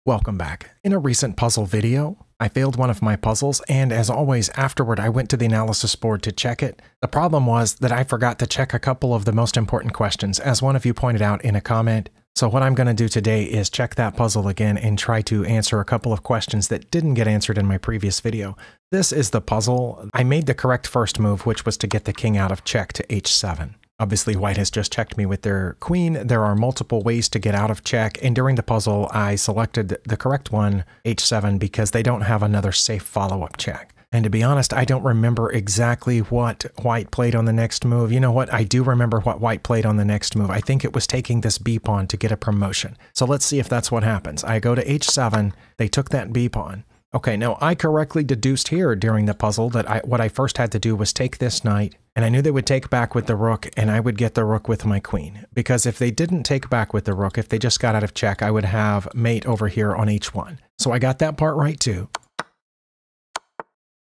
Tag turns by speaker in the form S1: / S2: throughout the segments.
S1: Welcome back. In a recent puzzle video, I failed one of my puzzles, and as always, afterward I went to the analysis board to check it. The problem was that I forgot to check a couple of the most important questions, as one of you pointed out in a comment. So what I'm going to do today is check that puzzle again and try to answer a couple of questions that didn't get answered in my previous video. This is the puzzle. I made the correct first move, which was to get the king out of check to h7. Obviously, white has just checked me with their queen. There are multiple ways to get out of check, and during the puzzle, I selected the correct one, h7, because they don't have another safe follow-up check. And to be honest, I don't remember exactly what white played on the next move. You know what? I do remember what white played on the next move. I think it was taking this b-pawn to get a promotion. So let's see if that's what happens. I go to h7. They took that b-pawn. Okay, now I correctly deduced here during the puzzle that what I first had to do was take this knight, and I knew they would take back with the rook, and I would get the rook with my queen. Because if they didn't take back with the rook, if they just got out of check, I would have mate over here on h1. So I got that part right too.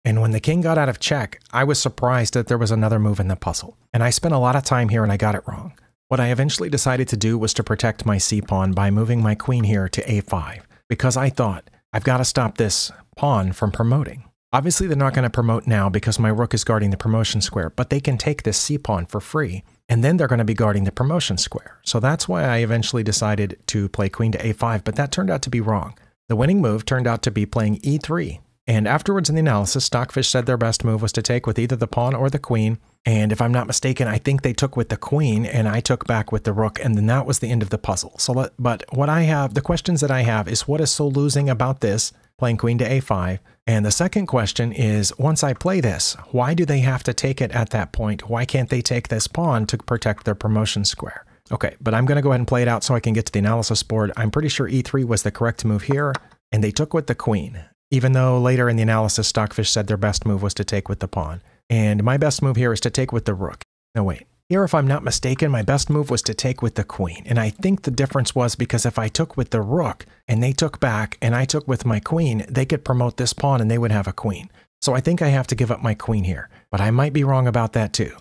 S1: And when the king got out of check, I was surprised that there was another move in the puzzle. And I spent a lot of time here and I got it wrong. What I eventually decided to do was to protect my c-pawn by moving my queen here to a5, because I thought, I've got to stop this pawn from promoting. Obviously, they're not going to promote now because my rook is guarding the promotion square, but they can take this c-pawn for free, and then they're going to be guarding the promotion square. So that's why I eventually decided to play queen to a5, but that turned out to be wrong. The winning move turned out to be playing e3. And afterwards in the analysis, Stockfish said their best move was to take with either the pawn or the queen. And if I'm not mistaken, I think they took with the queen and I took back with the rook, and then that was the end of the puzzle. So, but what I have, the questions that I have is what is so losing about this, playing queen to a5? And the second question is, once I play this, why do they have to take it at that point? Why can't they take this pawn to protect their promotion square? Okay, but I'm going to go ahead and play it out so I can get to the analysis board. I'm pretty sure e3 was the correct move here, and they took with the queen. Even though later in the analysis, Stockfish said their best move was to take with the pawn. And my best move here is to take with the rook. No, wait. Here, if I'm not mistaken, my best move was to take with the queen. And I think the difference was because if I took with the rook and they took back and I took with my queen, they could promote this pawn and they would have a queen. So I think I have to give up my queen here. But I might be wrong about that too.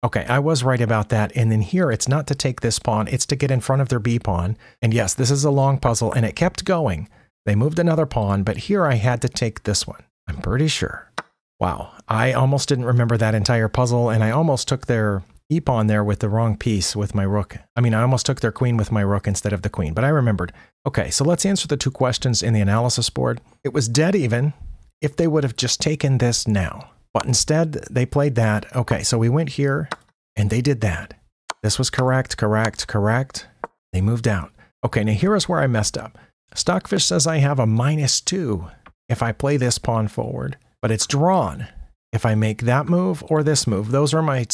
S1: Okay, I was right about that. And then here, it's not to take this pawn, it's to get in front of their b-pawn. And yes, this is a long puzzle and it kept going. They moved another pawn, but here I had to take this one. I'm pretty sure. Wow, I almost didn't remember that entire puzzle, and I almost took their e-pawn there with the wrong piece with my rook. I mean, I almost took their queen with my rook instead of the queen, but I remembered. Okay, so let's answer the two questions in the analysis board. It was dead even if they would have just taken this now, but instead they played that. Okay, so we went here, and they did that. This was correct, correct, correct. They moved out. Okay, now here is where I messed up. Stockfish says I have a -2 if I play this pawn forward, but it's drawn if I make that move or this move. Those are my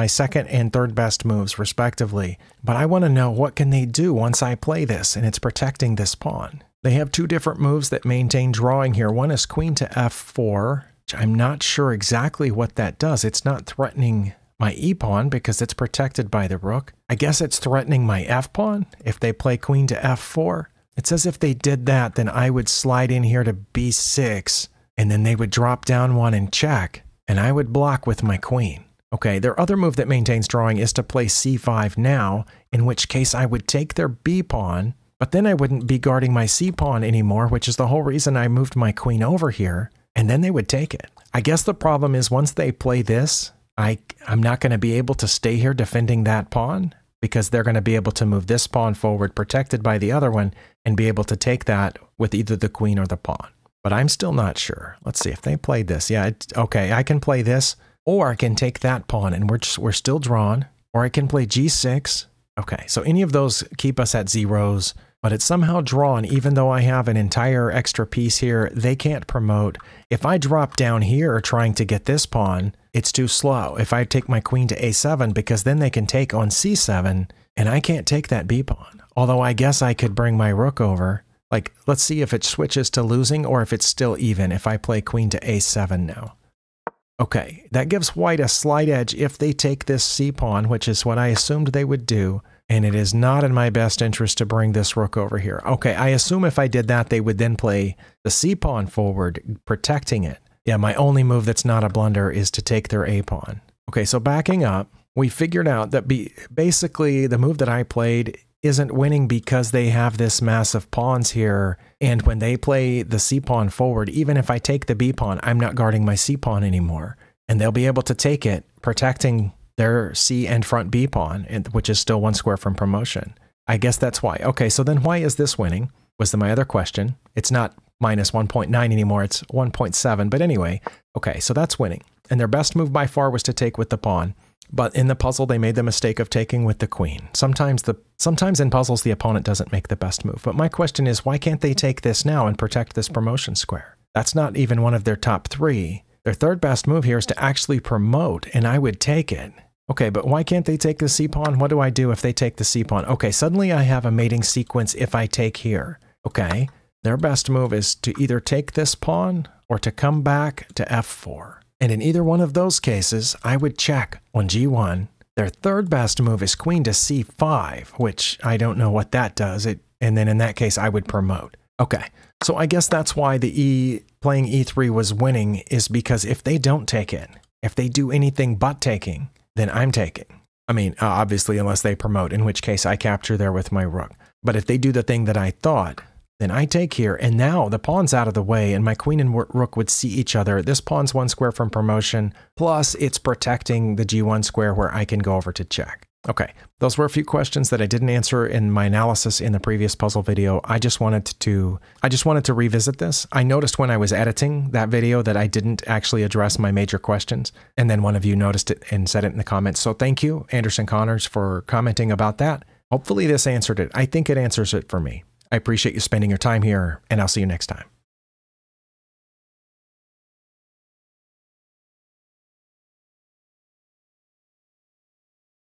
S1: second and third best moves, respectively. But I want to know what can they do once I play this, and it's protecting this pawn. They have two different moves that maintain drawing here. One is queen to f4, which I'm not sure exactly what that does. It's not threatening my e-pawn because it's protected by the rook. I guess it's threatening my f-pawn if they play queen to f4. It says if they did that, then I would slide in here to b6, and then they would drop down one and check, and I would block with my queen. Okay, their other move that maintains drawing is to play c5 now, in which case I would take their b-pawn, but then I wouldn't be guarding my c-pawn anymore, which is the whole reason I moved my queen over here, and then they would take it. I guess the problem is once they play this, I'm not going to be able to stay here defending that pawn, because they're going to be able to move this pawn forward protected by the other one and be able to take that with either the queen or the pawn. But I'm still not sure. Let's see if they played this. Yeah, okay, I can play this, or I can take that pawn and we're still drawn, or I can play g6. Okay, so any of those keep us at zeros, but it's somehow drawn even though I have an entire extra piece here. They can't promote. If I drop down here trying to get this pawn, it's too slow. If I take my queen to a7, because then they can take on c7, and I can't take that b-pawn. Although I guess I could bring my rook over. Like, let's see if it switches to losing or if it's still even if I play queen to a7 now. Okay, that gives white a slight edge if they take this c-pawn, which is what I assumed they would do. And it is not in my best interest to bring this rook over here. Okay, I assume if I did that, they would then play the c-pawn forward, protecting it. Yeah, my only move that's not a blunder is to take their a-pawn. Okay, so backing up, we figured out that basically the move that I played isn't winning because they have this mass of pawns here. And when they play the C pawn forward, even if I take the B pawn, I'm not guarding my C pawn anymore. And they'll be able to take it, protecting their C and front B pawn, which is still 1 square from promotion. I guess that's why. Okay, so then why is this winning? Was my other question. It's not minus 1.9 anymore, it's 1.7. But anyway, okay, so that's winning. And their best move by far was to take with the pawn. But in the puzzle, they made the mistake of taking with the queen. Sometimes in puzzles, the opponent doesn't make the best move. But my question is, why can't they take this now and protect this promotion square? That's not even one of their top 3. Their third best move here is to actually promote, and I would take it. Okay, but why can't they take the C pawn? What do I do if they take the C pawn? Okay, suddenly I have a mating sequence if I take here. Okay, their best move is to either take this pawn or to come back to F4. And in either one of those cases, I would check on G1. Their third best move is queen to C5, which I don't know what that does. And then in that case, I would promote. Okay, so I guess that's why the playing E3 was winning, is because if they don't take it, if they do anything but taking, then I'm taking. I mean, obviously, unless they promote, in which case I capture there with my rook. But if they do the thing that I thought, then I take here, and now the pawn's out of the way, and my queen and rook would see each other. This pawn's 1 square from promotion, plus it's protecting the G1 square where I can go over to check. Okay, those were a few questions that I didn't answer in my analysis in the previous puzzle video. I just wanted to revisit this. I noticed when I was editing that video that I didn't actually address my major questions, and then one of you noticed it and said it in the comments. So thank you, Anderson Connors, for commenting about that. Hopefully this answered it. I think it answers it for me. I appreciate you spending your time here, and I'll see you next time.